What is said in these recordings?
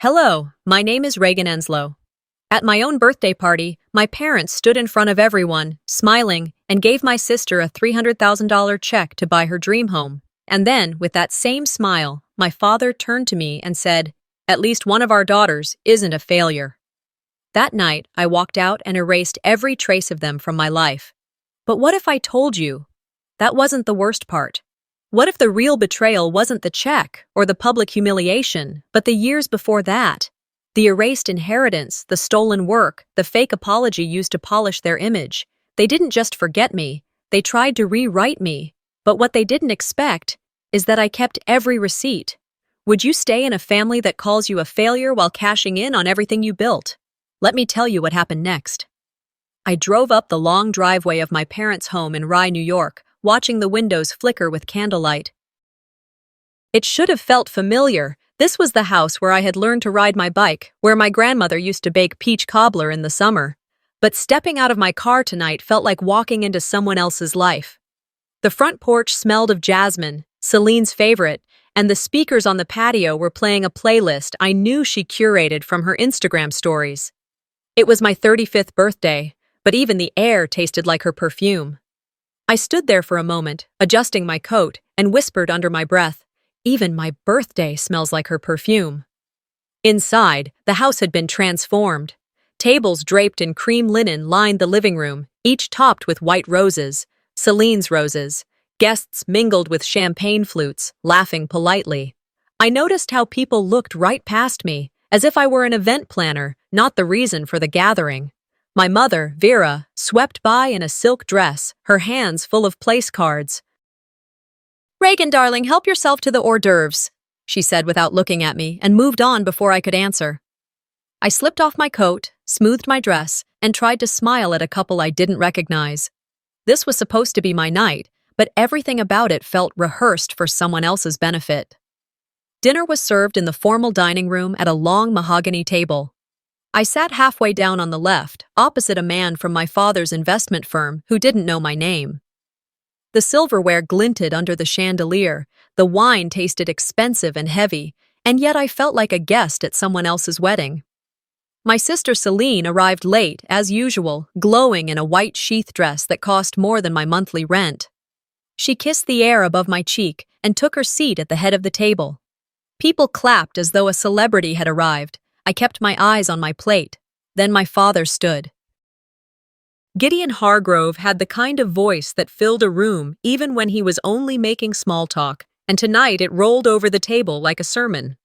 Hello, my name is Reagan Enslow. At my own birthday party, my parents stood in front of everyone, smiling, and gave my sister a $300,000 check to buy her dream home. And then, with that same smile, my father turned to me and said, "At least one of our daughters isn't a failure." That night, I walked out and erased every trace of them from my life. But what if I told you? That wasn't the worst part. What if the real betrayal wasn't the check or the public humiliation, but the years before that? The erased inheritance, the stolen work, the fake apology used to polish their image. They didn't just forget me, they tried to rewrite me. But what they didn't expect is that I kept every receipt. Would you stay in a family that calls you a failure while cashing in on everything you built? Let me tell you what happened next. I drove up the long driveway of my parents' home in Rye, New York, watching the windows flicker with candlelight. It should have felt familiar. This was the house where I had learned to ride my bike, where my grandmother used to bake peach cobbler in the summer. But stepping out of my car tonight felt like walking into someone else's life. The front porch smelled of jasmine, Celine's favorite, and the speakers on the patio were playing a playlist I knew she curated from her Instagram stories. It was my 35th birthday, but even the air tasted like her perfume. I stood there for a moment, adjusting my coat, and whispered under my breath, "Even my birthday smells like her perfume." Inside, the house had been transformed. Tables draped in cream linen lined the living room, each topped with white roses, Celine's roses. Guests mingled with champagne flutes, laughing politely. I noticed how people looked right past me, as if I were an event planner, not the reason for the gathering. My mother, Vera, swept by in a silk dress, her hands full of place cards. "Reagan, darling, help yourself to the hors d'oeuvres," she said without looking at me, and moved on before I could answer. I slipped off my coat, smoothed my dress, and tried to smile at a couple I didn't recognize. This was supposed to be my night, but everything about it felt rehearsed for someone else's benefit. Dinner was served in the formal dining room at a long mahogany table. I sat halfway down on the left, opposite a man from my father's investment firm who didn't know my name. The silverware glinted under the chandelier, the wine tasted expensive and heavy, and yet I felt like a guest at someone else's wedding. My sister Celine arrived late, as usual, glowing in a white sheath dress that cost more than my monthly rent. She kissed the air above my cheek and took her seat at the head of the table. People clapped as though a celebrity had arrived. I kept my eyes on my plate. Then my father stood. Gideon Hargrove had the kind of voice that filled a room even when he was only making small talk, and tonight it rolled over the table like a sermon.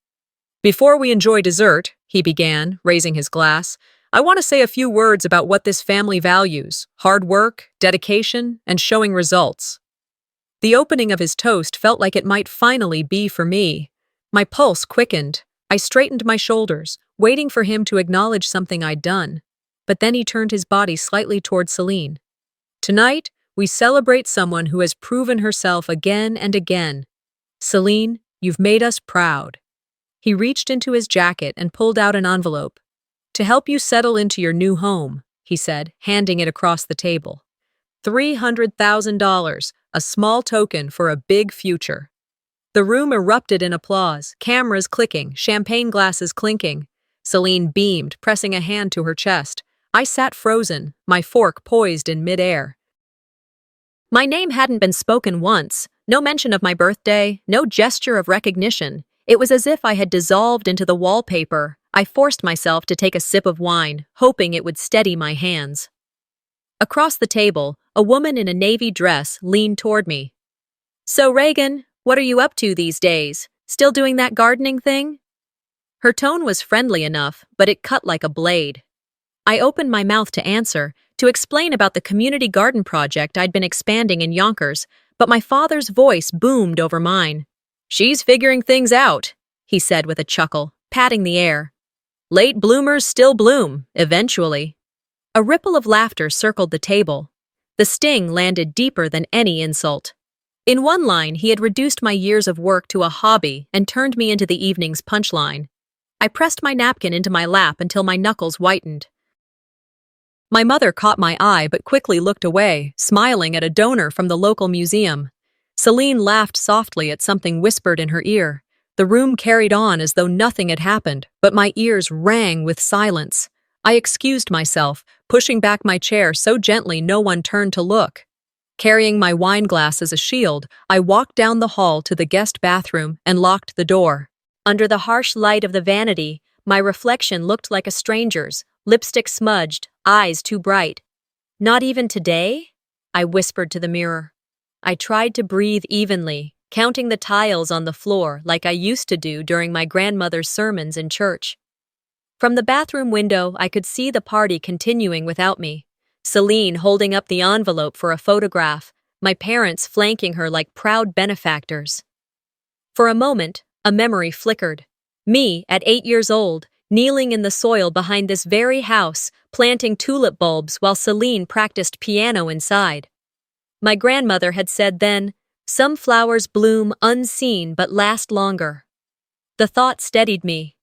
"Before we enjoy dessert," he began, raising his glass, "I want to say a few words about what this family values: hard work, dedication, and showing results." The opening of his toast felt like it might finally be for me. My pulse quickened. I straightened my shoulders, waiting for him to acknowledge something I'd done. But then he turned his body slightly toward Celine. "Tonight, we celebrate someone who has proven herself again and again. Celine, you've made us proud." He reached into his jacket and pulled out an envelope. "To help you settle into your new home," he said, handing it across the table. $300,000, a small token for a big future. The room erupted in applause, cameras clicking, champagne glasses clinking. Celine beamed, pressing a hand to her chest. I sat frozen, my fork poised in midair. My name hadn't been spoken once, no mention of my birthday, no gesture of recognition. It was as if I had dissolved into the wallpaper. I forced myself to take a sip of wine, hoping it would steady my hands. Across the table, a woman in a navy dress leaned toward me. "So, Reagan, what are you up to these days? Still doing that gardening thing?" Her tone was friendly enough, but it cut like a blade. I opened my mouth to answer, to explain about the community garden project I'd been expanding in Yonkers, but my father's voice boomed over mine. "She's figuring things out," he said with a chuckle, patting the air. "Late bloomers still bloom, eventually." A ripple of laughter circled the table. The sting landed deeper than any insult. In one line, he had reduced my years of work to a hobby and turned me into the evening's punchline. I pressed my napkin into my lap until my knuckles whitened. My mother caught my eye but quickly looked away, smiling at a donor from the local museum. Celine laughed softly at something whispered in her ear. The room carried on as though nothing had happened, but my ears rang with silence. I excused myself, pushing back my chair so gently no one turned to look. Carrying my wine glass as a shield, I walked down the hall to the guest bathroom and locked the door. Under the harsh light of the vanity, my reflection looked like a stranger's, lipstick smudged, eyes too bright. "Not even today?" I whispered to the mirror. I tried to breathe evenly, counting the tiles on the floor like I used to do during my grandmother's sermons in church. From the bathroom window, I could see the party continuing without me. Celine holding up the envelope for a photograph, my parents flanking her like proud benefactors. For a moment, a memory flickered. Me, at 8 years old, kneeling in the soil behind this very house, planting tulip bulbs while Celine practiced piano inside. My grandmother had said then, "Some flowers bloom unseen but last longer." The thought steadied me.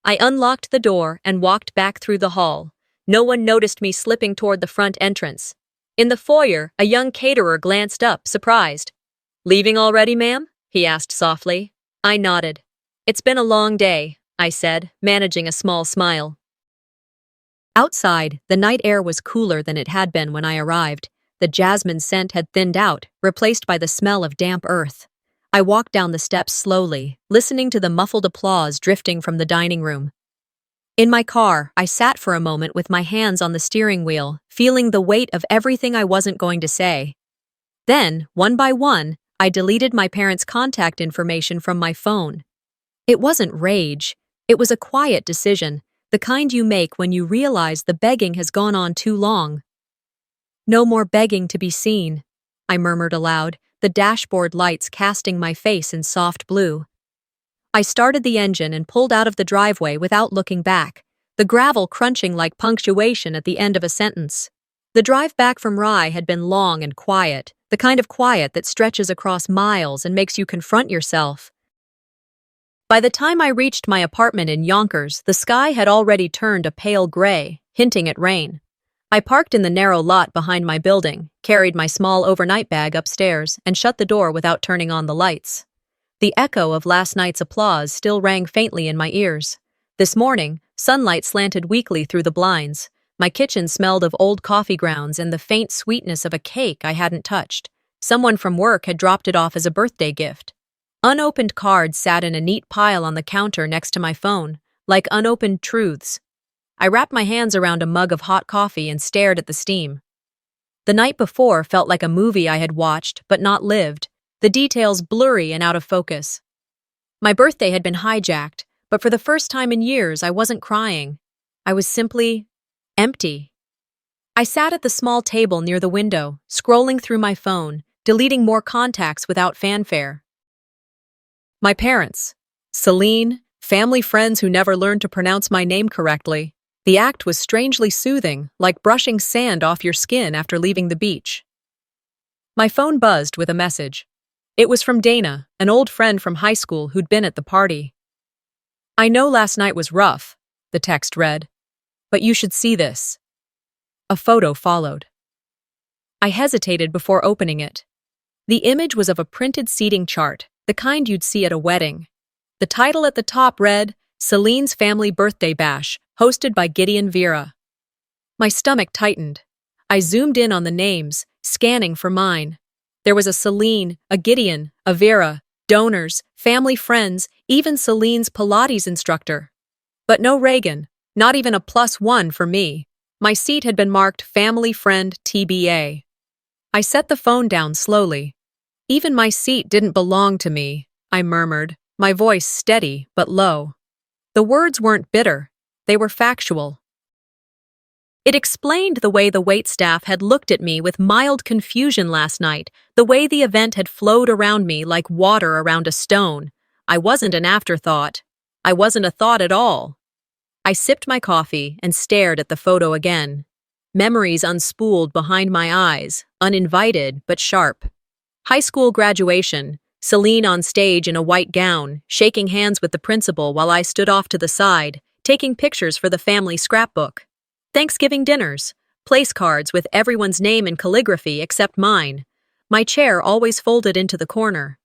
I unlocked the door and walked back through the hall. No one noticed me slipping toward the front entrance. In the foyer, a young caterer glanced up, surprised. "Leaving already, ma'am?" he asked softly. I nodded. "It's been a long day," I said, managing a small smile. Outside, the night air was cooler than it had been when I arrived. The jasmine scent had thinned out, replaced by the smell of damp earth. I walked down the steps slowly, listening to the muffled applause drifting from the dining room. In my car, I sat for a moment with my hands on the steering wheel, feeling the weight of everything I wasn't going to say. Then, one by one, I deleted my parents' contact information from my phone. It wasn't rage. It was a quiet decision, the kind you make when you realize the begging has gone on too long. "No more begging to be seen," I murmured aloud, the dashboard lights casting my face in soft blue. I started the engine and pulled out of the driveway without looking back, the gravel crunching like punctuation at the end of a sentence. The drive back from Rye had been long and quiet, the kind of quiet that stretches across miles and makes you confront yourself. By the time I reached my apartment in Yonkers, the sky had already turned a pale gray, hinting at rain. I parked in the narrow lot behind my building, carried my small overnight bag upstairs, and shut the door without turning on the lights. The echo of last night's applause still rang faintly in my ears. This morning, sunlight slanted weakly through the blinds. My kitchen smelled of old coffee grounds and the faint sweetness of a cake I hadn't touched. Someone from work had dropped it off as a birthday gift. Unopened cards sat in a neat pile on the counter next to my phone, like unopened truths. I wrapped my hands around a mug of hot coffee and stared at the steam. The night before felt like a movie I had watched but not lived, the details blurry and out of focus. My birthday had been hijacked, but for the first time in years I wasn't crying. I was simply empty. I sat at the small table near the window, scrolling through my phone, deleting more contacts without fanfare. My parents, Celine, family friends who never learned to pronounce my name correctly. The act was strangely soothing, like brushing sand off your skin after leaving the beach. My phone buzzed with a message. It was from Dana, an old friend from high school who'd been at the party. "I know last night was rough," the text read, "but you should see this." A photo followed. I hesitated before opening it. The image was of a printed seating chart, the kind you'd see at a wedding. The title at the top read, "Celine's Family Birthday Bash, hosted by Gideon Vera." My stomach tightened. I zoomed in on the names, scanning for mine. There was a Celine, a Gideon, a Vera, donors, family friends, even Celine's Pilates instructor. But no Reagan, not even a +1 for me. My seat had been marked Family Friend TBA. I set the phone down slowly. "Even my seat didn't belong to me," I murmured, my voice steady but low. The words weren't bitter. They were factual. It explained the way the waitstaff had looked at me with mild confusion last night, the way the event had flowed around me like water around a stone. I wasn't an afterthought. I wasn't a thought at all. I sipped my coffee and stared at the photo again. Memories unspooled behind my eyes, uninvited but sharp. High school graduation, Celine on stage in a white gown, shaking hands with the principal while I stood off to the side, taking pictures for the family scrapbook. Thanksgiving dinners, place cards with everyone's name in calligraphy except mine. My chair always folded into the corner.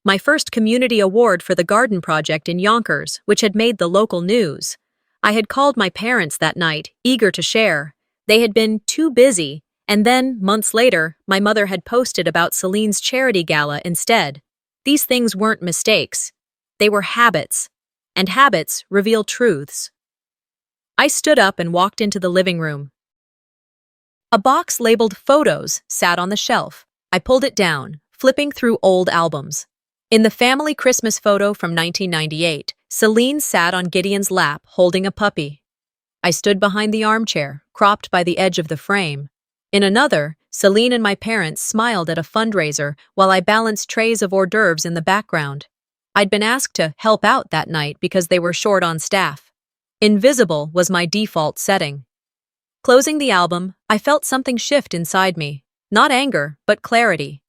My first community award for the garden project in Yonkers, which had made the local news. I had called my parents that night, eager to share. They had been too busy, and then, months later, my mother had posted about Celine's charity gala instead. These things weren't mistakes. They were habits, and habits reveal truths. I stood up and walked into the living room. A box labeled Photos sat on the shelf. I pulled it down, flipping through old albums. In the family Christmas photo from 1998, Celine sat on Gideon's lap holding a puppy. I stood behind the armchair, cropped by the edge of the frame. In another, Celine and my parents smiled at a fundraiser while I balanced trays of hors d'oeuvres in the background. I'd been asked to help out that night because they were short on staff. Invisible was my default setting. Closing the album, I felt something shift inside me. Not anger, but clarity.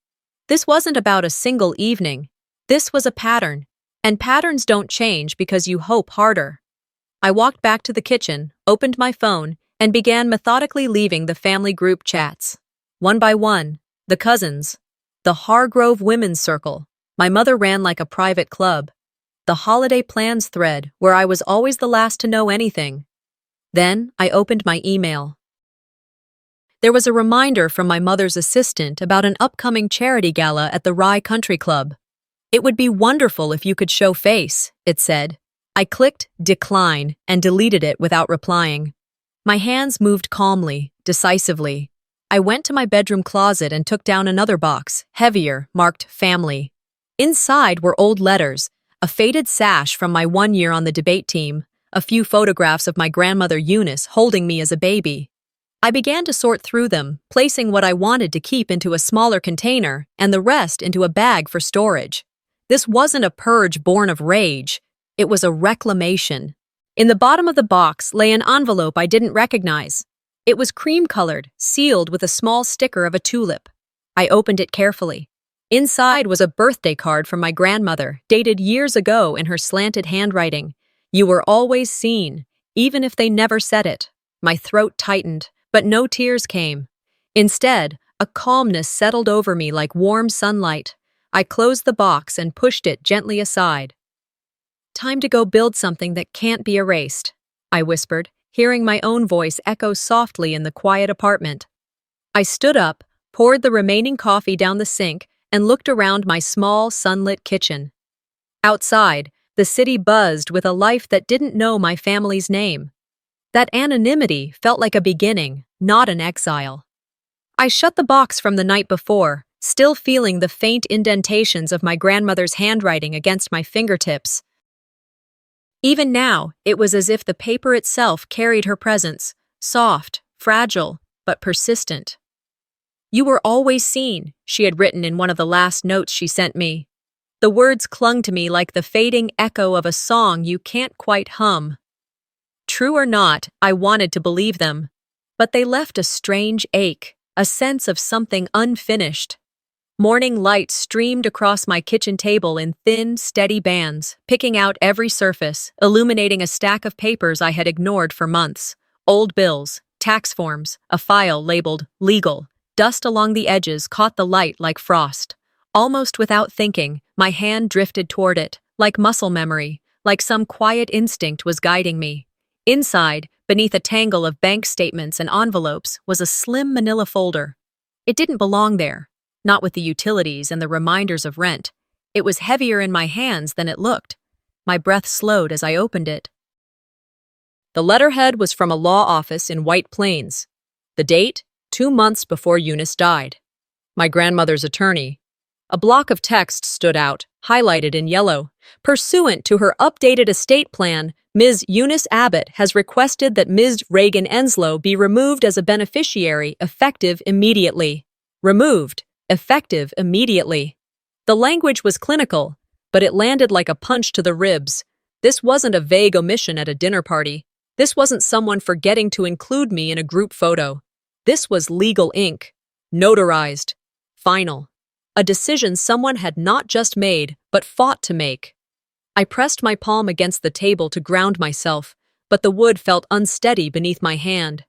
This wasn't about a single evening. This was a pattern, and patterns don't change because you hope harder. I walked back to the kitchen, opened my phone, and began methodically leaving the family group chats. One by one, the cousins, the Hargrove Women's Circle. My mother ran like a private club. The holiday plans thread, where I was always the last to know anything. Then I opened my email. There was a reminder from my mother's assistant about an upcoming charity gala at the Rye Country Club. It would be wonderful if you could show face, it said. I clicked decline and deleted it without replying. My hands moved calmly, decisively. I went to my bedroom closet and took down another box, heavier, marked family. Inside were old letters, a faded sash from my 1 year on the debate team, a few photographs of my grandmother Eunice holding me as a baby. I began to sort through them, placing what I wanted to keep into a smaller container and the rest into a bag for storage. This wasn't a purge born of rage. It was a reclamation. In the bottom of the box lay an envelope I didn't recognize. It was cream-colored, sealed with a small sticker of a tulip. I opened it carefully. Inside was a birthday card from my grandmother, dated years ago in her slanted handwriting. You were always seen, even if they never said it. My throat tightened, but no tears came. Instead, a calmness settled over me like warm sunlight. I closed the box and pushed it gently aside. Time to go build something that can't be erased, I whispered, hearing my own voice echo softly in the quiet apartment. I stood up, poured the remaining coffee down the sink, and looked around my small, sunlit kitchen. Outside, the city buzzed with a life that didn't know my family's name. That anonymity felt like a beginning, not an exile. I shut the box from the night before, still feeling the faint indentations of my grandmother's handwriting against my fingertips. Even now, it was as if the paper itself carried her presence, soft, fragile, but persistent. You were always seen, she had written in one of the last notes she sent me. The words clung to me like the fading echo of a song you can't quite hum. True or not, I wanted to believe them. But they left a strange ache, a sense of something unfinished. Morning light streamed across my kitchen table in thin, steady bands, picking out every surface, illuminating a stack of papers I had ignored for months. Old bills, tax forms, a file labeled legal. Dust along the edges caught the light like frost. Almost without thinking, my hand drifted toward it, like muscle memory, like some quiet instinct was guiding me. Inside, beneath a tangle of bank statements and envelopes, was a slim manila folder. It didn't belong there. Not with the utilities and the reminders of rent. It was heavier in my hands than it looked. My breath slowed as I opened it. The letterhead was from a law office in White Plains. The date, 2 months before Eunice died. My grandmother's attorney. A block of text stood out, highlighted in yellow. Pursuant to her updated estate plan, Ms. Eunice Abbott has requested that Ms. Reagan Enslow be removed as a beneficiary effective immediately. Removed. Effective immediately. The language was clinical, but it landed like a punch to the ribs. This wasn't a vague omission at a dinner party. This wasn't someone forgetting to include me in a group photo. This was legal ink. Notarized. Final. A decision someone had not just made, but fought to make. I pressed my palm against the table to ground myself, but the wood felt unsteady beneath my hand.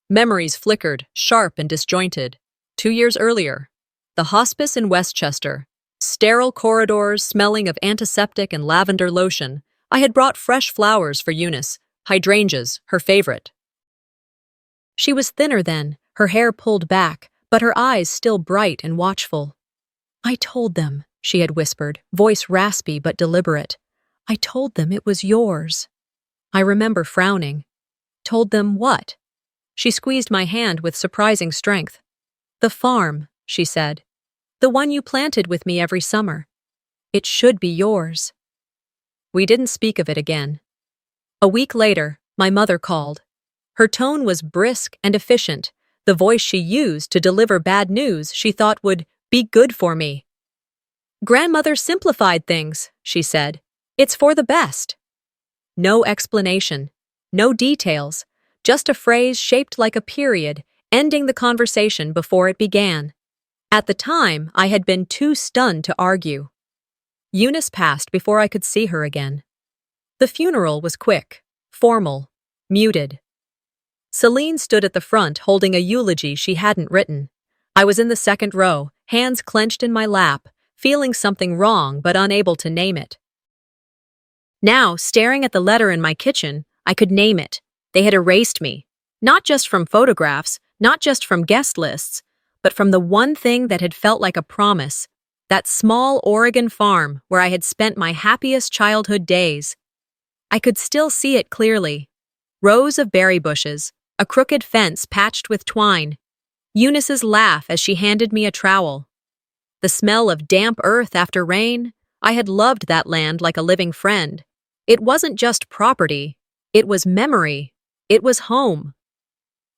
Memories flickered, sharp and disjointed. 2 years earlier. The hospice in Westchester. sterile corridors smelling of antiseptic and lavender lotion, I had brought fresh flowers for Eunice, hydrangeas, her favorite. She was thinner then, her hair pulled back, but her eyes still bright and watchful. "I told them," she had whispered, voice raspy but deliberate. "I told them it was yours." I remember frowning. "Told them what?" She squeezed my hand with surprising strength. "The farm," she said. "The one you planted with me every summer. It should be yours." We didn't speak of it again. A week later, my mother called. Her tone was brisk and efficient, the voice she used to deliver bad news she thought would be good for me. "Grandmother simplified things," she said. "It's for the best." No explanation, no details, just a phrase shaped like a period, ending the conversation before it began. At the time, I had been too stunned to argue. Eunice passed before I could see her again. The funeral was quick, formal, muted. Celine stood at the front holding a eulogy she hadn't written. I was in the second row, hands clenched in my lap, feeling something wrong but unable to name it. Now, staring at the letter in my kitchen, I could name it. They had erased me. Not just from photographs, not just from guest lists, but from the one thing that had felt like a promise, that small Oregon farm where I had spent my happiest childhood days. I could still see it clearly. Rows of berry bushes, a crooked fence patched with twine, Eunice's laugh as she handed me a trowel. The smell of damp earth after rain. I had loved that land like a living friend. It wasn't just property. It was memory. It was home.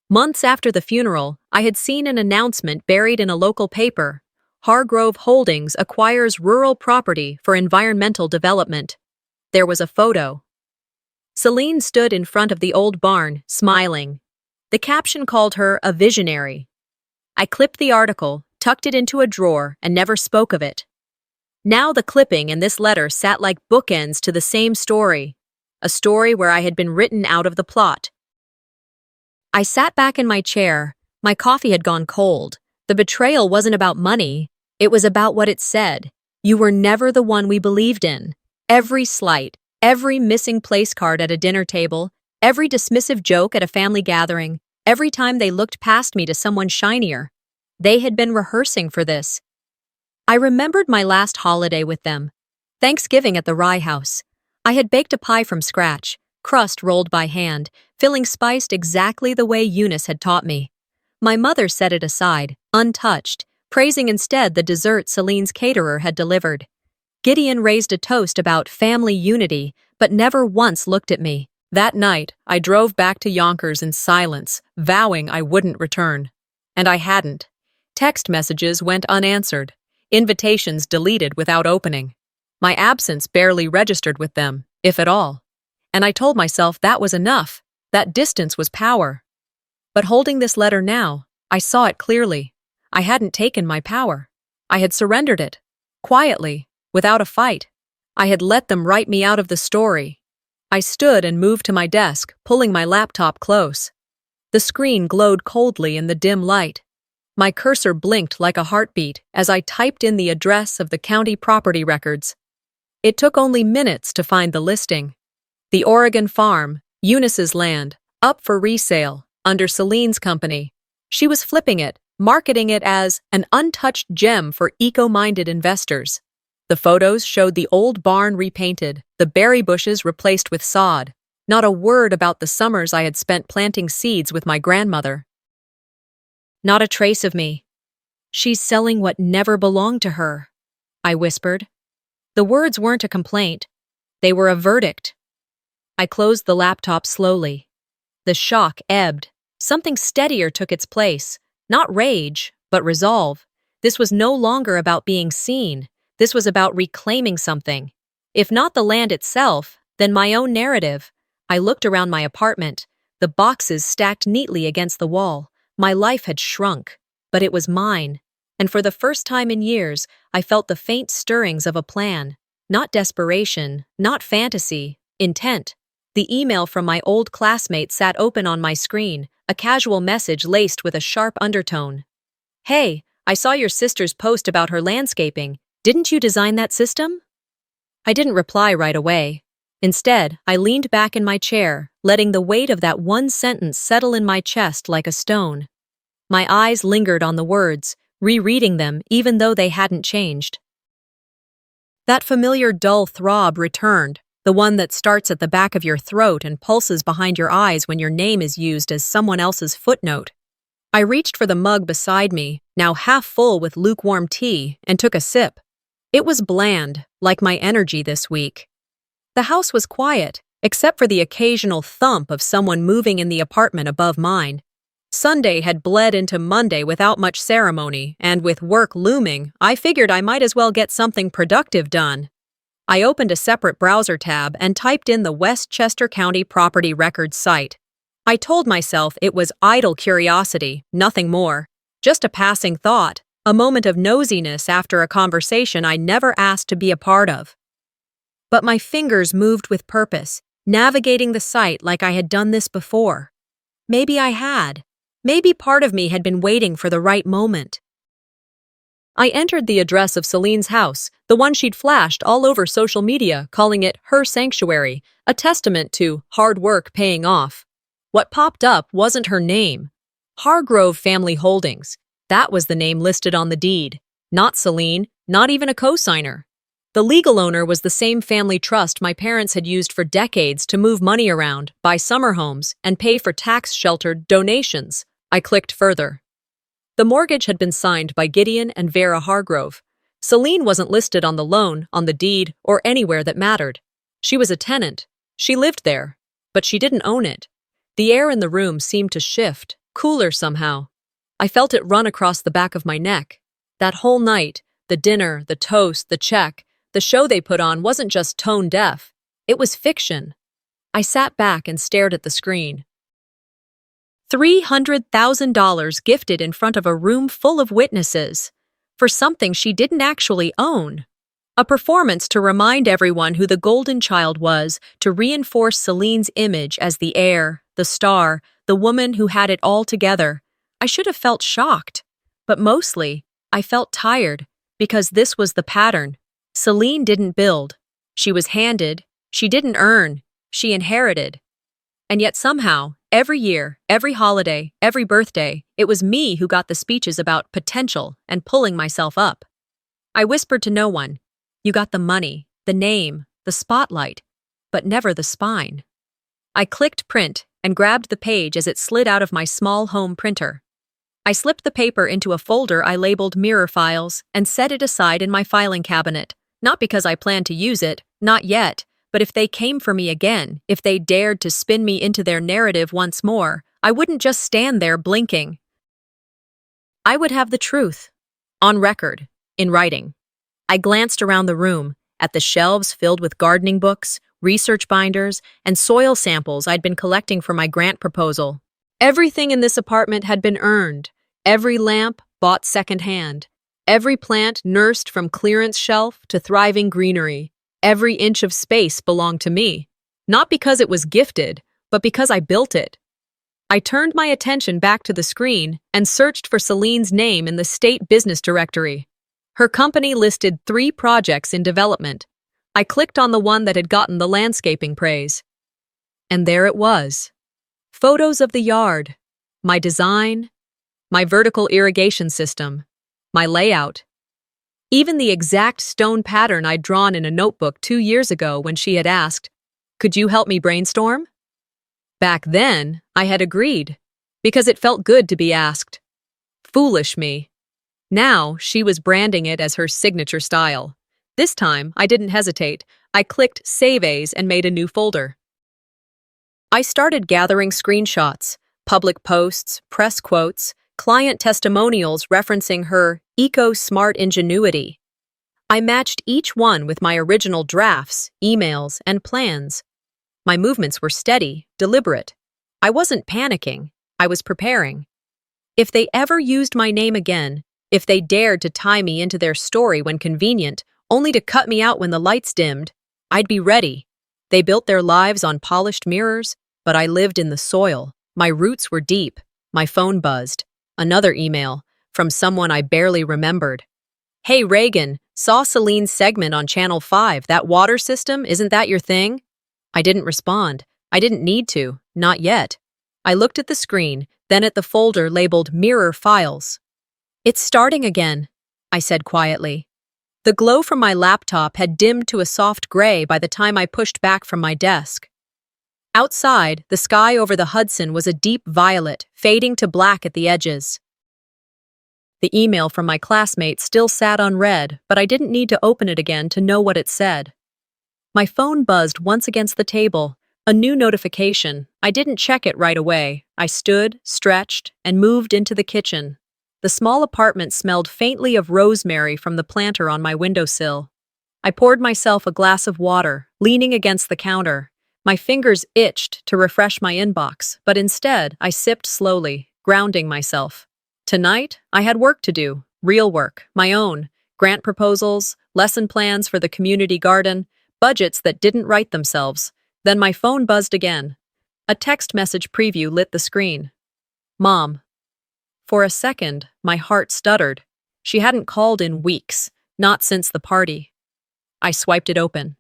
Months after the funeral, I had seen an announcement buried in a local paper. Hargrove Holdings acquires rural property for environmental development. There was a photo. Celine stood in front of the old barn, smiling. The caption called her a visionary. I clipped the article, tucked it into a drawer, and never spoke of it. Now the clipping and this letter sat like bookends to the same story, a story where I had been written out of the plot. I sat back in my chair. My coffee had gone cold. The betrayal wasn't about money. It was about what it said. You were never the one we believed in. Every slight, every missing place card at a dinner table, every dismissive joke at a family gathering, every time they looked past me to someone shinier. They had been rehearsing for this. I remembered my last holiday with them. Thanksgiving at the Rye House. I had baked a pie from scratch, crust rolled by hand, filling spiced exactly the way Eunice had taught me. My mother set it aside, untouched, praising instead the dessert Celine's caterer had delivered. Gideon raised a toast about family unity, but never once looked at me. That night, I drove back to Yonkers in silence, vowing I wouldn't return. And I hadn't. Text messages went unanswered, invitations deleted without opening. My absence barely registered with them, if at all. And I told myself that was enough, that distance was power. But holding this letter now, I saw it clearly. I hadn't taken my power. I had surrendered it, quietly, without a fight. I had let them write me out of the story. I stood and moved to my desk, pulling my laptop close. The screen glowed coldly in the dim light. My cursor blinked like a heartbeat as I typed in the address of the county property records. It took only minutes to find the listing. The Oregon farm, Eunice's land, up for resale, under Celine's company. She was flipping it, marketing it as an untouched gem for eco-minded investors. The photos showed the old barn repainted, the berry bushes replaced with sod. Not a word about the summers I had spent planting seeds with my grandmother. Not a trace of me. "She's selling what never belonged to her," I whispered. The words weren't a complaint. They were a verdict. I closed the laptop slowly. The shock ebbed. Something steadier took its place. Not rage, but resolve. This was no longer about being seen. This was about reclaiming something. If not the land itself, then my own narrative. I looked around my apartment. The boxes stacked neatly against the wall. My life had shrunk, but it was mine. And for the first time in years, I felt the faint stirrings of a plan. Not desperation, not fantasy, intent. The email from my old classmate sat open on my screen, a casual message laced with a sharp undertone. "Hey, I saw your sister's post about her landscaping. Didn't you design that system? I didn't reply right away. Instead, I leaned back in my chair, letting the weight of that one sentence settle in my chest like a stone. My eyes lingered on the words, rereading them even though they hadn't changed. That familiar dull throb returned, the one that starts at the back of your throat and pulses behind your eyes when your name is used as someone else's footnote. I reached for the mug beside me, now half full with lukewarm tea, and took a sip. It was bland, like my energy this week. The house was quiet, except for the occasional thump of someone moving in the apartment above mine. Sunday had bled into Monday without much ceremony, and with work looming, I figured I might as well get something productive done. I opened a separate browser tab and typed in the Westchester County Property Records site. I told myself it was idle curiosity, nothing more. Just a passing thought, a moment of nosiness after a conversation I never asked to be a part of. But my fingers moved with purpose, navigating the site like I had done this before. Maybe I had. Maybe part of me had been waiting for the right moment. I entered the address of Celine's house, the one she'd flashed all over social media, calling it her sanctuary, a testament to hard work paying off. What popped up wasn't her name. Hargrove Family Holdings. That was the name listed on the deed. Not Celine, not even a co-signer. The legal owner was the same family trust my parents had used for decades to move money around, buy summer homes, and pay for tax-sheltered donations. I clicked further. The mortgage had been signed by Gideon and Vera Hargrove. Celine wasn't listed on the loan, on the deed, or anywhere that mattered. She was a tenant. She lived there. But she didn't own it. The air in the room seemed to shift, cooler somehow. I felt it run across the back of my neck. That whole night, the dinner, the toast, the check, the show they put on wasn't just tone deaf. It was fiction. I sat back and stared at the screen. $300,000 gifted in front of a room full of witnesses for something she didn't actually own. A performance to remind everyone who the golden child was, to reinforce Celine's image as the heir, the star, the woman who had it all together. I should have felt shocked, but mostly, I felt tired, because this was the pattern. Celine didn't build. She was handed. She didn't earn. She inherited. And yet somehow, every year, every holiday, every birthday, it was me who got the speeches about potential and pulling myself up. I whispered to no one. You got the money, the name, the spotlight, but never the spine. I clicked print and grabbed the page as it slid out of my small home printer. I slipped the paper into a folder I labeled Mirror Files and set it aside in my filing cabinet, not because I planned to use it, not yet, but if they came for me again, if they dared to spin me into their narrative once more, I wouldn't just stand there blinking. I would have the truth. On record. In writing. I glanced around the room, at the shelves filled with gardening books, research binders, and soil samples I'd been collecting for my grant proposal. Everything in this apartment had been earned. Every lamp bought secondhand. Every plant nursed from clearance shelf to thriving greenery. Every inch of space belonged to me. Not because it was gifted, but because I built it. I turned my attention back to the screen and searched for Celine's name in the state business directory. Her company listed 3 projects in development. I clicked on the one that had gotten the landscaping praise. And there it was. Photos of the yard, my design, my vertical irrigation system, my layout. Even the exact stone pattern I'd drawn in a notebook 2 years ago when she had asked, "Could you help me brainstorm?" Back then, I had agreed, because it felt good to be asked. Foolish me. Now, she was branding it as her signature style. This time, I didn't hesitate. I clicked Save As and made a new folder. I started gathering screenshots, public posts, press quotes, client testimonials referencing her eco-smart ingenuity. I matched each one with my original drafts, emails, and plans. My movements were steady, deliberate. I wasn't panicking. I was preparing. If they ever used my name again, if they dared to tie me into their story when convenient, only to cut me out when the lights dimmed, I'd be ready. They built their lives on polished mirrors, but I lived in the soil. My roots were deep. My phone buzzed. Another email, from someone I barely remembered. "Hey Reagan, Saw Celine's segment on Channel 5. That water system, isn't that your thing? I didn't respond. I didn't need to. Not yet. I looked at the screen, then at the folder labeled Mirror Files. It's starting again, I said quietly. The glow from my laptop had dimmed to a soft gray by the time I pushed back from my desk. Outside, the sky over the Hudson was a deep violet, fading to black at the edges. The email from my classmate still sat unread, but I didn't need to open it again to know what it said. My phone buzzed once against the table, a new notification. I didn't check it right away. I stood, stretched, and moved into the kitchen. The small apartment smelled faintly of rosemary from the planter on my windowsill. I poured myself a glass of water, leaning against the counter. My fingers itched to refresh my inbox, but instead I sipped slowly, grounding myself. Tonight, I had work to do, real work, my own, grant proposals, lesson plans for the community garden, budgets that didn't write themselves. Then my phone buzzed again. A text message preview lit the screen. Mom. For a second, my heart stuttered. She hadn't called in weeks, not since the party. I swiped it open.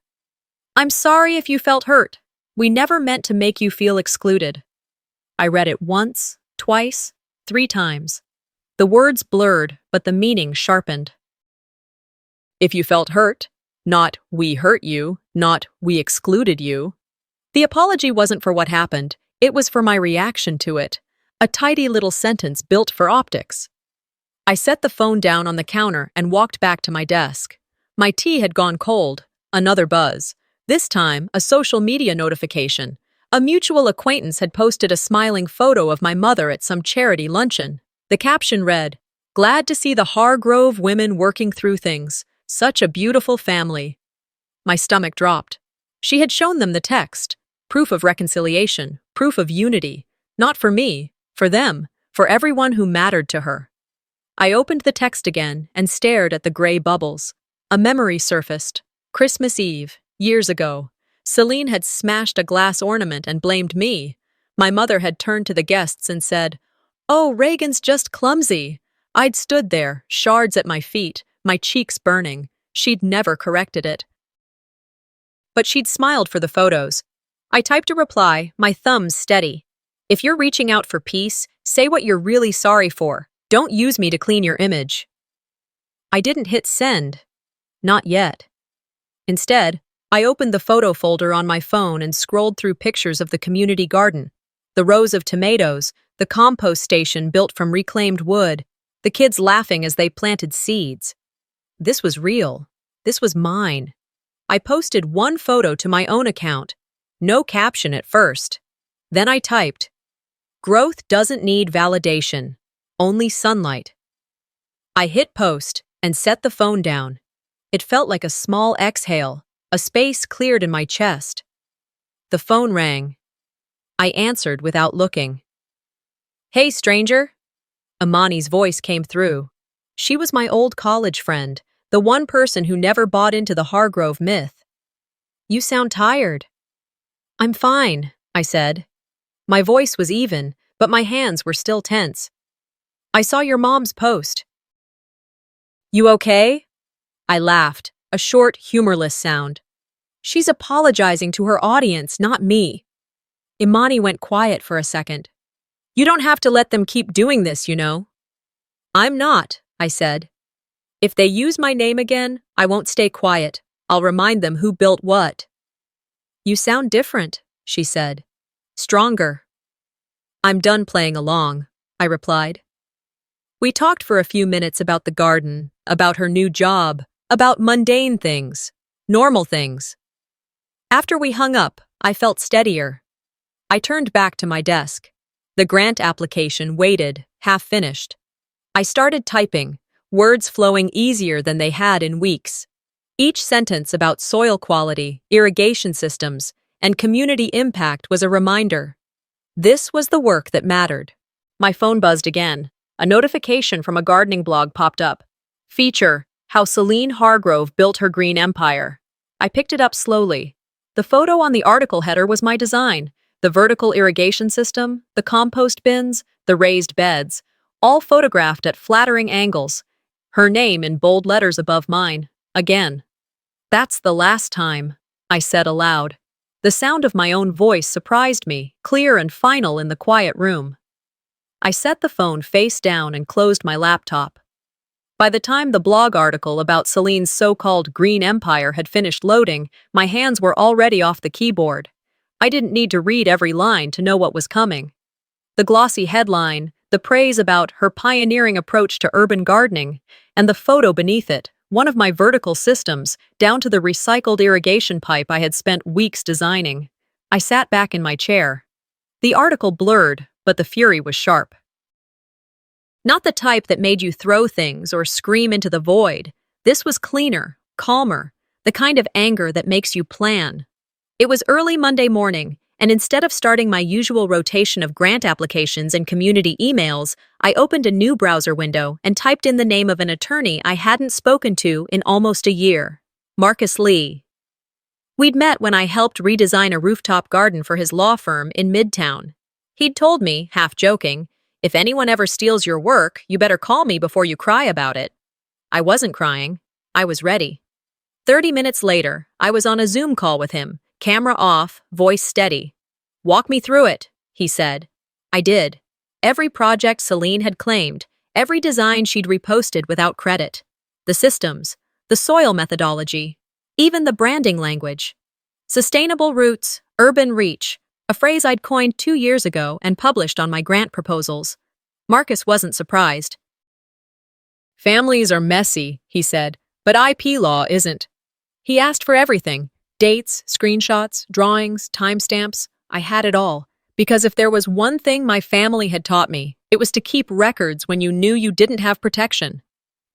I'm sorry if you felt hurt. We never meant to make you feel excluded. I read it once, twice, 3 times. The words blurred, but the meaning sharpened. If you felt hurt, not we hurt you, not we excluded you. The apology wasn't for what happened, it was for my reaction to it. A tidy little sentence built for optics. I set the phone down on the counter and walked back to my desk. My tea had gone cold. Another buzz. This time, a social media notification. A mutual acquaintance had posted a smiling photo of my mother at some charity luncheon. The caption read, "Glad to see the Hargrove women working through things. Such a beautiful family." My stomach dropped. She had shown them the text. Proof of reconciliation, proof of unity. Not for me, for them, for everyone who mattered to her. I opened the text again and stared at the gray bubbles. A memory surfaced. Christmas Eve, years ago. Celine had smashed a glass ornament and blamed me. My mother had turned to the guests and said, "Oh, Reagan's just clumsy." I'd stood there, shards at my feet, my cheeks burning. She'd never corrected it. But she'd smiled for the photos. I typed a reply, my thumbs steady. If you're reaching out for peace, say what you're really sorry for. Don't use me to clean your image. I didn't hit send. Not yet. Instead, I opened the photo folder on my phone and scrolled through pictures of the community garden. The rows of tomatoes, the compost station built from reclaimed wood, the kids laughing as they planted seeds. This was real. This was mine. I posted one photo to my own account. No caption at first. Then I typed, "Growth doesn't need validation, only sunlight." I hit post and set the phone down. It felt like a small exhale, a space cleared in my chest. The phone rang. I answered without looking. "Hey, stranger." Imani's voice came through. She was my old college friend, the one person who never bought into the Hargrove myth. "You sound tired." "I'm fine," I said. My voice was even, but my hands were still tense. "I saw your mom's post." "You okay?" I laughed, a short, humorless sound. "She's apologizing to her audience, not me." Imani went quiet for a second. "You don't have to let them keep doing this, you know." "I'm not," I said. "If they use my name again, I won't stay quiet. I'll remind them who built what." "You sound different," she said. "Stronger." "I'm done playing along," I replied. We talked for a few minutes about the garden, about her new job, about mundane things, normal things. After we hung up, I felt steadier. I turned back to my desk. The grant application waited, half finished. I started typing, words flowing easier than they had in weeks. Each sentence about soil quality, irrigation systems, and community impact was a reminder. This was the work that mattered. My phone buzzed again. A notification from a gardening blog popped up. Feature, How Celine Hargrove Built Her Green Empire. I picked it up slowly. The photo on the article header was my design. The vertical irrigation system, the compost bins, the raised beds, all photographed at flattering angles. Her name in bold letters above mine. Again. That's the last time, I said aloud. The sound of my own voice surprised me, clear and final in the quiet room. I set the phone face down and closed my laptop. By the time the blog article about Celine's so-called Green Empire had finished loading, my hands were already off the keyboard. I didn't need to read every line to know what was coming. The glossy headline, the praise about her pioneering approach to urban gardening, and the photo beneath it, one of my vertical systems, down to the recycled irrigation pipe I had spent weeks designing. I sat back in my chair. The article blurred, but the fury was sharp. Not the type that made you throw things or scream into the void. This was cleaner, calmer, the kind of anger that makes you plan. It was early Monday morning, and instead of starting my usual rotation of grant applications and community emails, I opened a new browser window and typed in the name of an attorney I hadn't spoken to in almost a year, Marcus Lee. We'd met when I helped redesign a rooftop garden for his law firm in Midtown. He'd told me, half joking, "If anyone ever steals your work, you better call me before you cry about it." I wasn't crying. I was ready. 30 minutes later, I was on a Zoom call with him, camera off, voice steady. "Walk me through it," he said. I did. Every project Celine had claimed, every design she'd reposted without credit. The systems, the soil methodology, even the branding language. Sustainable roots, urban reach, a phrase I'd coined 2 years ago and published on my grant proposals. Marcus wasn't surprised. "Families are messy," he said, "but IP law isn't." He asked for everything: dates, screenshots, drawings, timestamps. I had it all, because if there was one thing my family had taught me, it was to keep records when you knew you didn't have protection.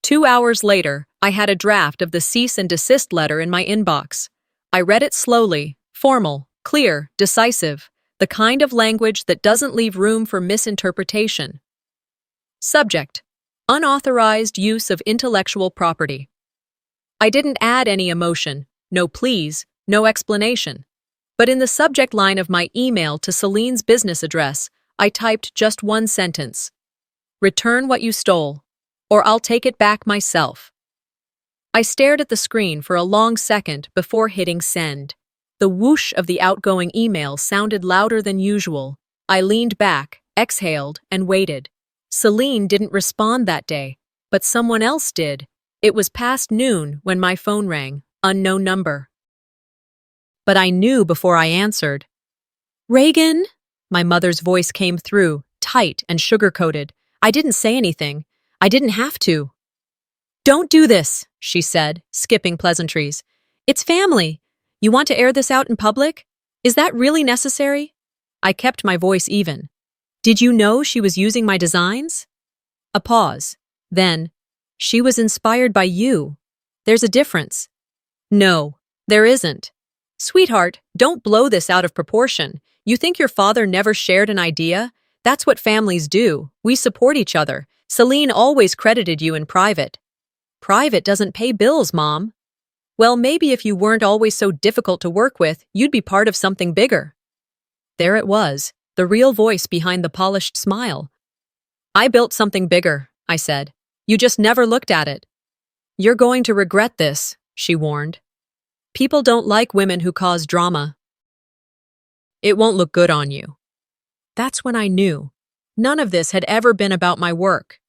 2 hours later, I had a draft of the cease and desist letter in my inbox. I read it slowly, formal, clear, decisive, the kind of language that doesn't leave room for misinterpretation. Subject: unauthorized use of intellectual property. I didn't add any emotion, no pleas, no explanation. But in the subject line of my email to Celine's business address, I typed just one sentence: "Return what you stole, or I'll take it back myself." I stared at the screen for a long second before hitting send. The whoosh of the outgoing email sounded louder than usual. I leaned back, exhaled, and waited. Celine didn't respond that day, but someone else did. It was past noon when my phone rang, unknown number. But I knew before I answered. "Reagan?" My mother's voice came through, tight and sugar-coated. I didn't say anything. I didn't have to. "Don't do this," she said, skipping pleasantries. "It's family. You want to air this out in public? Is that really necessary?" I kept my voice even. "Did you know she was using my designs?" A pause. Then, "She was inspired by you. There's a difference." "No, there isn't." "Sweetheart, don't blow this out of proportion. You think your father never shared an idea? That's what families do. We support each other. Celine always credited you in private." "Private doesn't pay bills, Mom." "Well, maybe if you weren't always so difficult to work with, you'd be part of something bigger." There it was, the real voice behind the polished smile. "I built something bigger," I said. "You just never looked at it." "You're going to regret this," she warned. "People don't like women who cause drama. It won't look good on you." That's when I knew. None of this had ever been about my work.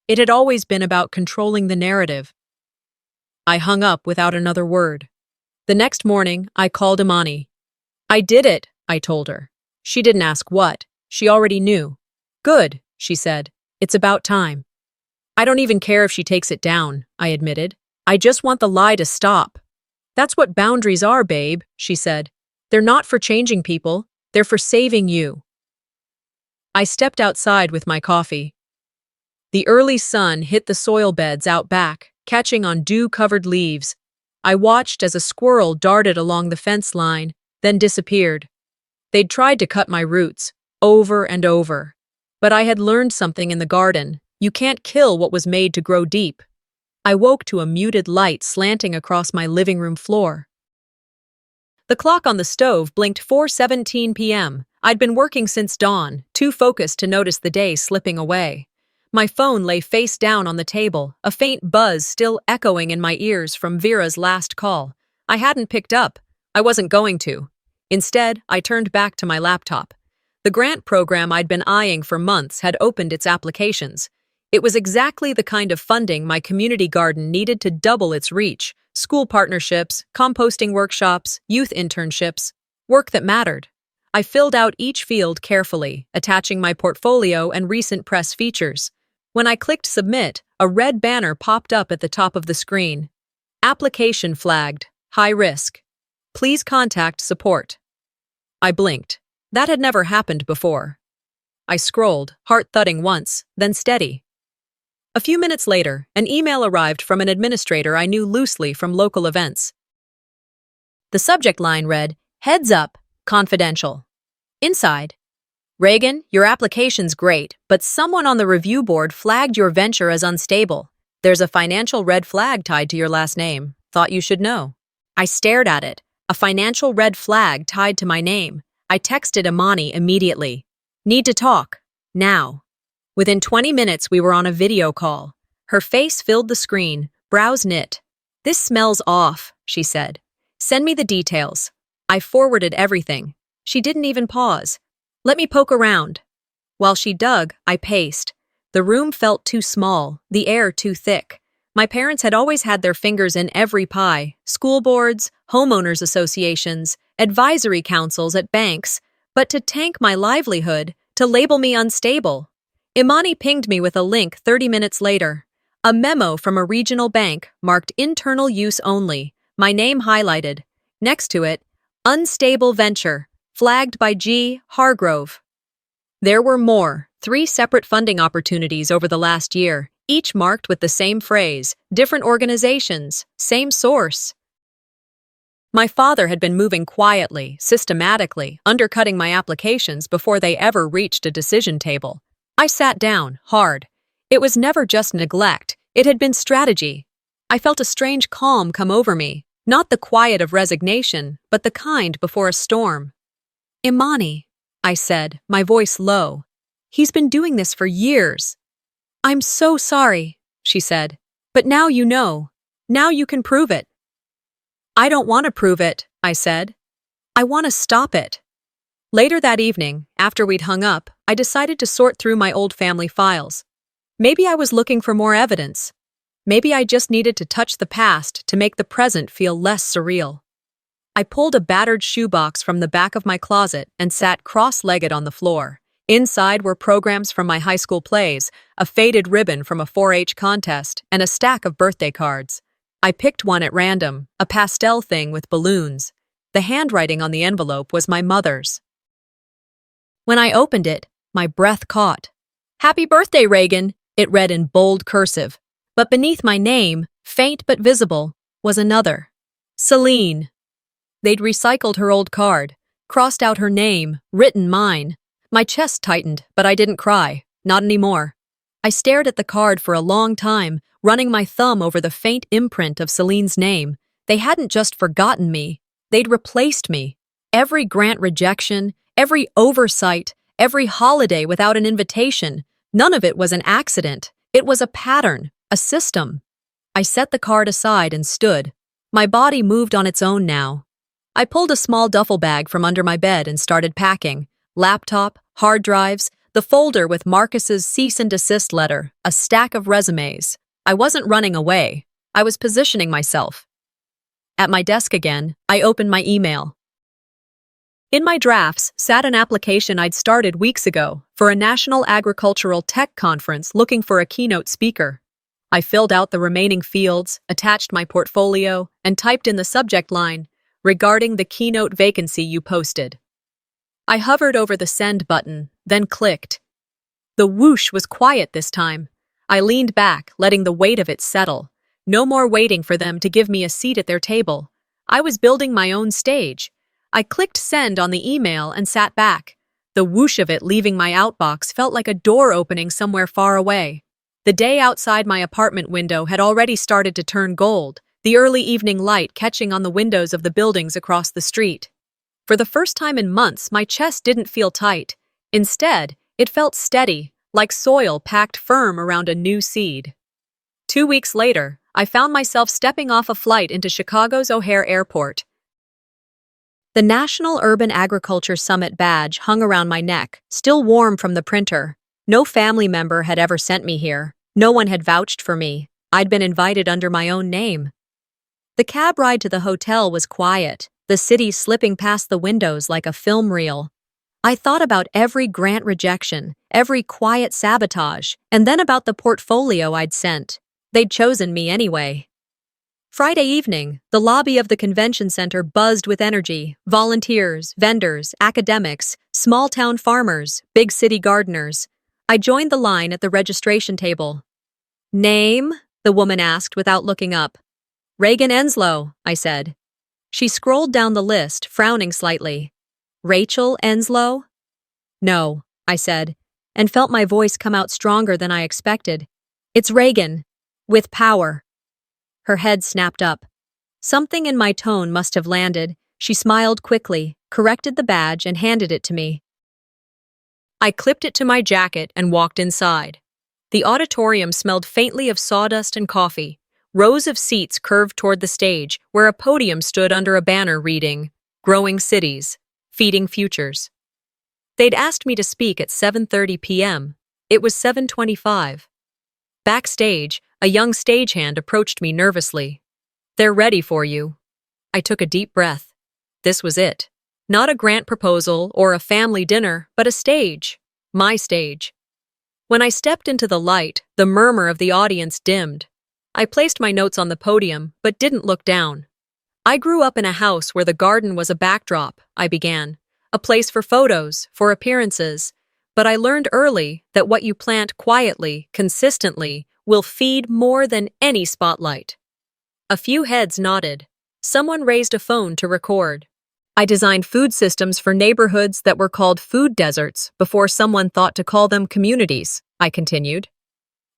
It had always been about controlling the narrative. I hung up without another word. The next morning, I called Imani. "I did it," I told her. She didn't ask what. She already knew. "Good," she said. "It's about time." "I don't even care if she takes it down," I admitted. "I just want the lie to stop." "That's what boundaries are, babe," she said. "They're not for changing people. They're for saving you." I stepped outside with my coffee. The early sun hit the soil beds out back, catching on dew-covered leaves. I watched as a squirrel darted along the fence line, then disappeared. They'd tried to cut my roots, over and over. But I had learned something in the garden. You can't kill what was made to grow deep. I woke to a muted light slanting across my living room floor. The clock on the stove blinked 4:17 p.m. I'd been working since dawn, too focused to notice the day slipping away. My phone lay face down on the table, a faint buzz still echoing in my ears from Vera's last call. I hadn't picked up. I wasn't going to. Instead, I turned back to my laptop. The grant program I'd been eyeing for months had opened its applications. It was exactly the kind of funding my community garden needed to double its reach: school partnerships, composting workshops, youth internships, work that mattered. I filled out each field carefully, attaching my portfolio and recent press features. When I clicked submit, a red banner popped up at the top of the screen. Application flagged. High risk. Please contact support. I blinked. That had never happened before. I scrolled, heart thudding once, then steady. A few minutes later, an email arrived from an administrator I knew loosely from local events. The subject line read, "Heads up, confidential." Inside, "Reagan, your application's great, but someone on the review board flagged your venture as unstable. There's a financial red flag tied to your last name. Thought you should know." I stared at it. A financial red flag tied to my name. I texted Imani immediately. "Need to talk. Now." Within 20 minutes, we were on a video call. Her face filled the screen, brows knit. "This smells off," she said. "Send me the details." I forwarded everything. She didn't even pause. "Let me poke around." While she dug, I paced. The room felt too small, the air too thick. My parents had always had their fingers in every pie: school boards, homeowners associations, advisory councils at banks. But to tank my livelihood, to label me unstable. Imani pinged me with a link 30 minutes later. A memo from a regional bank marked internal use only, my name highlighted. Next to it, unstable venture, flagged by G. Hargrove. There were more, 3 separate funding opportunities over the last year, each marked with the same phrase, different organizations, same source. My father had been moving quietly, systematically, undercutting my applications before they ever reached a decision table. I sat down, hard. It was never just neglect, it had been strategy. I felt a strange calm come over me, not the quiet of resignation, but the kind before a storm. "Imani," I said, my voice low. "He's been doing this for years." "I'm so sorry," she said. "But now you know. Now you can prove it." "I don't want to prove it," I said. "I want to stop it." Later that evening, after we'd hung up, I decided to sort through my old family files. Maybe I was looking for more evidence. Maybe I just needed to touch the past to make the present feel less surreal. I pulled a battered shoebox from the back of my closet and sat cross-legged on the floor. Inside were programs from my high school plays, a faded ribbon from a 4-H contest, and a stack of birthday cards. I picked one at random, a pastel thing with balloons. The handwriting on the envelope was my mother's. When I opened it, my breath caught. "Happy birthday, Reagan," it read in bold cursive. But beneath my name, faint but visible, was another. Celine. They'd recycled her old card, crossed out her name, written mine. My chest tightened, but I didn't cry. Not anymore. I stared at the card for a long time, running my thumb over the faint imprint of Celine's name. They hadn't just forgotten me. They'd replaced me. Every grant rejection, every oversight, every holiday without an invitation, none of it was an accident. It was a pattern, a system. I set the card aside and stood. My body moved on its own now. I pulled a small duffel bag from under my bed and started packing. Laptop, hard drives, the folder with Marcus's cease and desist letter, a stack of resumes. I wasn't running away. I was positioning myself. At my desk again, I opened my email. In my drafts sat an application I'd started weeks ago for a National Agricultural Tech Conference looking for a keynote speaker. I filled out the remaining fields, attached my portfolio, and typed in the subject line, "Regarding the keynote vacancy you posted." I hovered over the send button, then clicked. The whoosh was quiet this time. I leaned back, letting the weight of it settle. No more waiting for them to give me a seat at their table. I was building my own stage. I clicked send on the email and sat back. The whoosh of it leaving my outbox felt like a door opening somewhere far away. The day outside my apartment window had already started to turn gold, the early evening light catching on the windows of the buildings across the street. For the first time in months, my chest didn't feel tight. Instead, it felt steady, like soil packed firm around a new seed. 2 weeks later, I found myself stepping off a flight into Chicago's O'Hare Airport. The National Urban Agriculture Summit badge hung around my neck, still warm from the printer. No family member had ever sent me here. No one had vouched for me. I'd been invited under my own name. The cab ride to the hotel was quiet, the city slipping past the windows like a film reel. I thought about every grant rejection, every quiet sabotage, and then about the portfolio I'd sent. They'd chosen me anyway. Friday evening, the lobby of the convention center buzzed with energy. Volunteers, vendors, academics, small-town farmers, big city gardeners. I joined the line at the registration table. "Name?" the woman asked without looking up. "Reagan Enslow," I said. She scrolled down the list, frowning slightly. "Rachel Enslow?" "No," I said, and felt my voice come out stronger than I expected. "It's Reagan. With power." Her head snapped up. Something in my tone must have landed. She smiled quickly, corrected the badge, and handed it to me. I clipped it to my jacket and walked inside. The auditorium smelled faintly of sawdust and coffee. Rows of seats curved toward the stage, where a podium stood under a banner reading, "Growing Cities, Feeding Futures." They'd asked me to speak at 7:30 p.m. It was 7:25. Backstage, a young stagehand approached me nervously. "They're ready for you." I took a deep breath. This was it. Not a grant proposal or a family dinner, but a stage. My stage. When I stepped into the light, the murmur of the audience dimmed. I placed my notes on the podium, but didn't look down. "I grew up in a house where the garden was a backdrop," I began. "A place for photos, for appearances. But I learned early that what you plant quietly, consistently, will feed more than any spotlight." A few heads nodded. Someone raised a phone to record. "I designed food systems for neighborhoods that were called food deserts before someone thought to call them communities," I continued.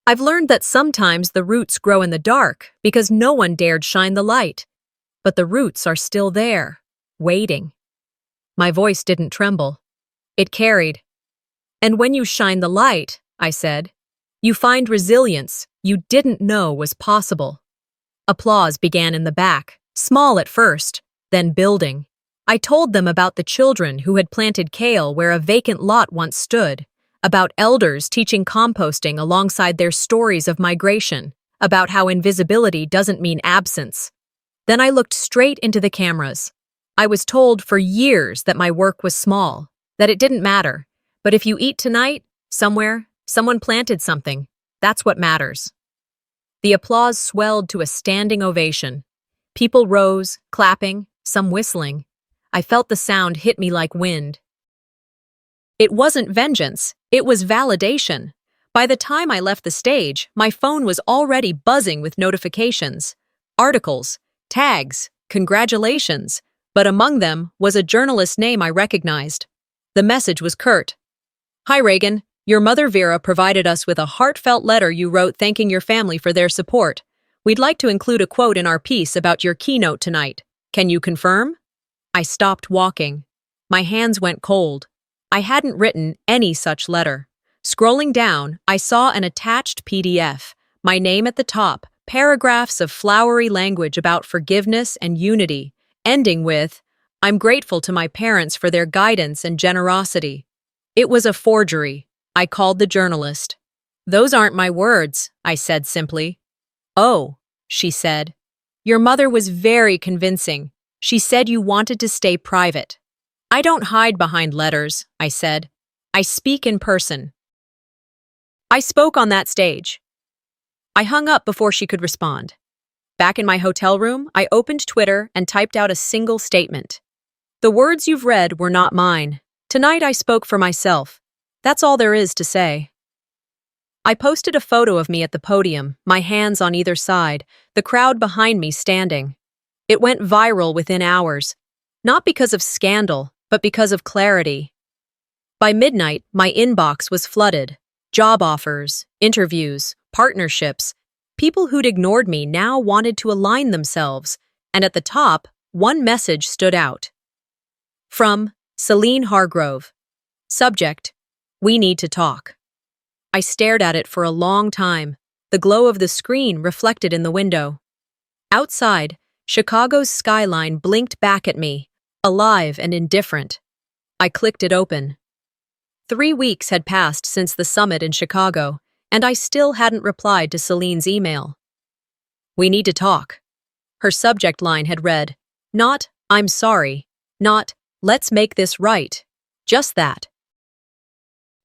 "I've learned that sometimes the roots grow in the dark because no one dared shine the light. But the roots are still there, waiting." My voice didn't tremble. It carried. "And when you shine the light," I said, "you find resilience you didn't know was possible." Applause began in the back, small at first, then building. I told them about the children who had planted kale where a vacant lot once stood, about elders teaching composting alongside their stories of migration, about how invisibility doesn't mean absence. Then I looked straight into the cameras. I was told for years that my work was small, that it didn't matter. But if you eat tonight, somewhere, someone planted something. That's what matters. The applause swelled to a standing ovation. People rose, clapping, some whistling. I felt the sound hit me like wind. It wasn't vengeance, it was validation. By the time I left the stage, my phone was already buzzing with notifications. Articles, tags, congratulations. But among them was a journalist's name I recognized. The message was curt. "Hi Reagan, your mother Vera provided us with a heartfelt letter you wrote thanking your family for their support. We'd like to include a quote in our piece about your keynote tonight. Can you confirm?" I stopped walking. My hands went cold. I hadn't written any such letter. Scrolling down, I saw an attached PDF, my name at the top, paragraphs of flowery language about forgiveness and unity, ending with, "I'm grateful to my parents for their guidance and generosity." It was a forgery. I called the journalist. "Those aren't my words," I said simply. "Oh," she said. "Your mother was very convincing. She said you wanted to stay private." "I don't hide behind letters," I said. "I speak in person." I spoke on that stage. I hung up before she could respond. Back in my hotel room, I opened Twitter and typed out a single statement. "The words you've read were not mine. Tonight I spoke for myself. That's all there is to say." I posted a photo of me at the podium, my hands on either side, the crowd behind me standing. It went viral within hours, not because of scandal, but because of clarity. By midnight, my inbox was flooded. Job offers, interviews, partnerships. People who'd ignored me now wanted to align themselves, and at the top, one message stood out. From Celine Hargrove. Subject: "We need to talk." I stared at it for a long time, the glow of the screen reflected in the window. Outside, Chicago's skyline blinked back at me, alive and indifferent. I clicked it open. 3 weeks had passed since the summit in Chicago, and I still hadn't replied to Celine's email. "We need to talk." Her subject line had read, not, "I'm sorry," not, "Let's make this right." Just that.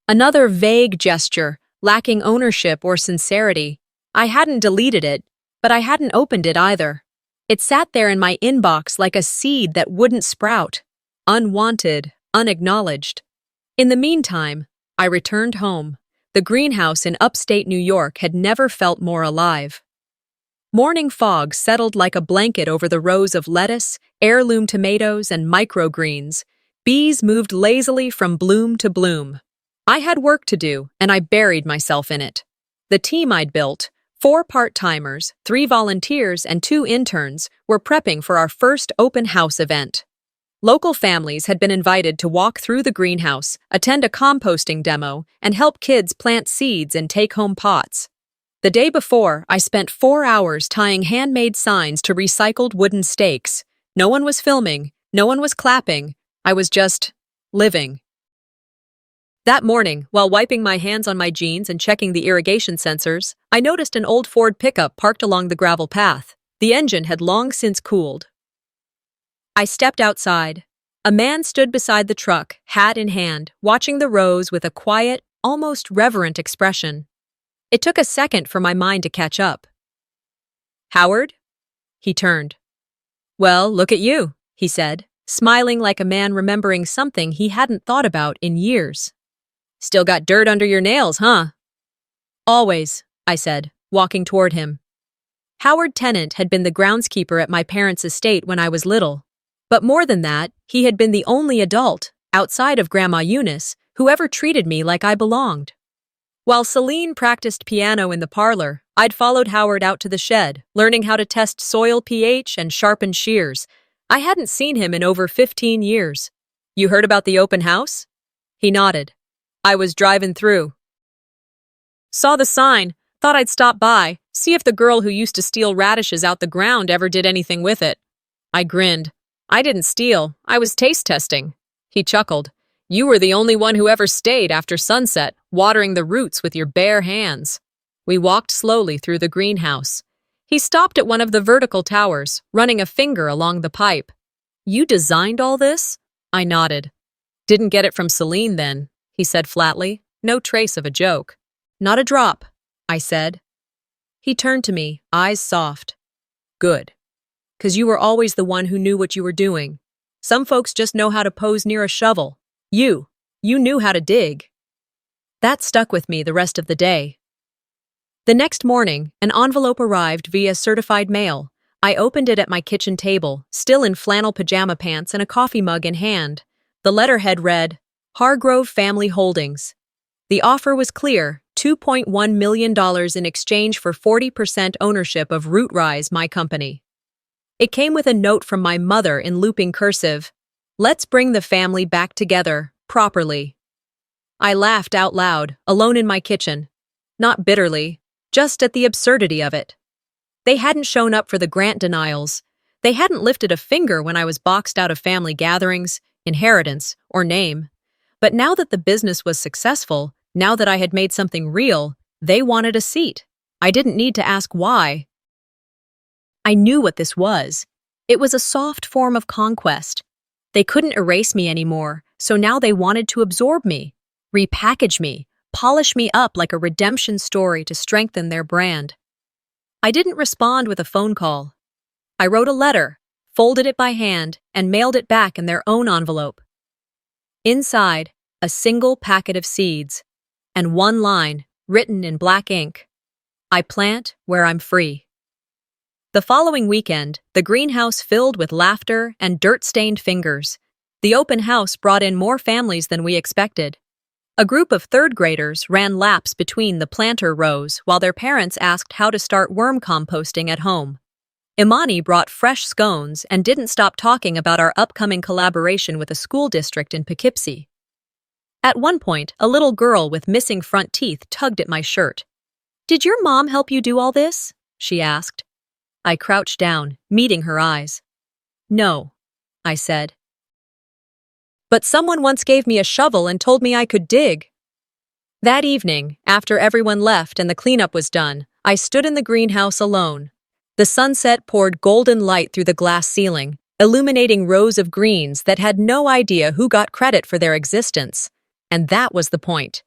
Another vague gesture, lacking ownership or sincerity. I hadn't deleted it, but I hadn't opened it either. It sat there in my inbox like a seed that wouldn't sprout, unwanted, unacknowledged. In the meantime, I returned home. The greenhouse in upstate New York had never felt more alive. Morning fog settled like a blanket over the rows of lettuce, heirloom tomatoes, and microgreens. Bees moved lazily from bloom to bloom. I had work to do, and I buried myself in it. The team I'd built, 4 part-timers, 3 volunteers, and 2 interns, were prepping for our first open house event. Local families had been invited to walk through the greenhouse, attend a composting demo, and help kids plant seeds in take-home pots. The day before, I spent 4 hours tying handmade signs to recycled wooden stakes. No one was filming, no one was clapping. I was just living. That morning, while wiping my hands on my jeans and checking the irrigation sensors, I noticed an old Ford pickup parked along the gravel path. The engine had long since cooled. I stepped outside. A man stood beside the truck, hat in hand, watching the rows with a quiet, almost reverent expression. It took a second for my mind to catch up. "Howard?" He turned. "Well, look at you," he said, smiling like a man remembering something he hadn't thought about in years. "Still got dirt under your nails, huh?" "Always," I said, walking toward him. Howard Tennant had been the groundskeeper at my parents' estate when I was little. But more than that, he had been the only adult, outside of Grandma Eunice, who ever treated me like I belonged. While Celine practiced piano in the parlor, I'd followed Howard out to the shed, learning how to test soil pH and sharpen shears. I hadn't seen him in over 15 years. "You heard about the open house?" He nodded. "I was driving through. Saw the sign, thought I'd stop by, see if the girl who used to steal radishes out the ground ever did anything with it." I grinned. "I didn't steal, I was taste testing." He chuckled. "You were the only one who ever stayed after sunset, watering the roots with your bare hands." We walked slowly through the greenhouse. He stopped at one of the vertical towers, running a finger along the pipe. "You designed all this?" I nodded. "Didn't get it from Celine then," he said flatly, no trace of a joke. "Not a drop," I said. He turned to me, eyes soft. "Good. 'Cause you were always the one who knew what you were doing. Some folks just know how to pose near a shovel. You knew how to dig." That stuck with me the rest of the day. The next morning, an envelope arrived via certified mail. I opened it at my kitchen table, still in flannel pajama pants and a coffee mug in hand. The letterhead read, "Hargrove Family Holdings." The offer was clear, $2.1 million in exchange for 40% ownership of Rootrise, my company. It came with a note from my mother in looping cursive. "Let's bring the family back together, properly." I laughed out loud, alone in my kitchen. Not bitterly, just at the absurdity of it. They hadn't shown up for the grant denials. They hadn't lifted a finger when I was boxed out of family gatherings, inheritance, or name. But now that the business was successful, now that I had made something real, they wanted a seat. I didn't need to ask why. I knew what this was. It was a soft form of conquest. They couldn't erase me anymore, so now they wanted to absorb me, repackage me, polish me up like a redemption story to strengthen their brand. I didn't respond with a phone call. I wrote a letter, folded it by hand, and mailed it back in their own envelope. Inside, a single packet of seeds, and one line, written in black ink. "I plant where I'm free." The following weekend, the greenhouse filled with laughter and dirt-stained fingers. The open house brought in more families than we expected. A group of third graders ran laps between the planter rows while their parents asked how to start worm composting at home. Imani brought fresh scones and didn't stop talking about our upcoming collaboration with a school district in Poughkeepsie. At one point, a little girl with missing front teeth tugged at my shirt. "Did your mom help you do all this?" she asked. I crouched down, meeting her eyes. "No," I said. "But someone once gave me a shovel and told me I could dig." That evening, after everyone left and the cleanup was done, I stood in the greenhouse alone. The sunset poured golden light through the glass ceiling, illuminating rows of greens that had no idea who got credit for their existence. And that was the point.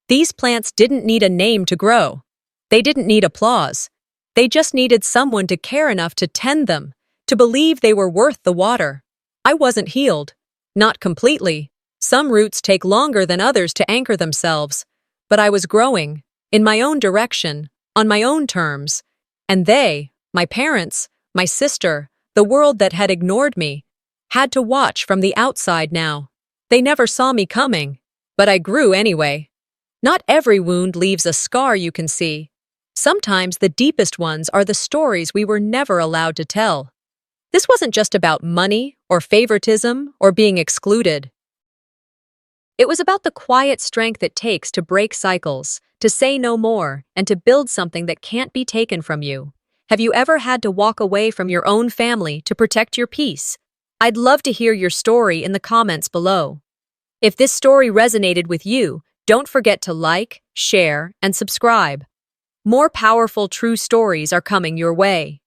These plants didn't need a name to grow. They didn't need applause. They just needed someone to care enough to tend them, to believe they were worth the water. I wasn't healed. Not completely. Some roots take longer than others to anchor themselves. But I was growing, in my own direction, on my own terms. And they, my parents, my sister, the world that had ignored me, had to watch from the outside now. They never saw me coming. But I grew anyway. Not every wound leaves a scar you can see. Sometimes the deepest ones are the stories we were never allowed to tell. This wasn't just about money or favoritism or being excluded. It was about the quiet strength it takes to break cycles, to say no more, and to build something that can't be taken from you. Have you ever had to walk away from your own family to protect your peace? I'd love to hear your story in the comments below. If this story resonated with you, don't forget to like, share, and subscribe. More powerful true stories are coming your way.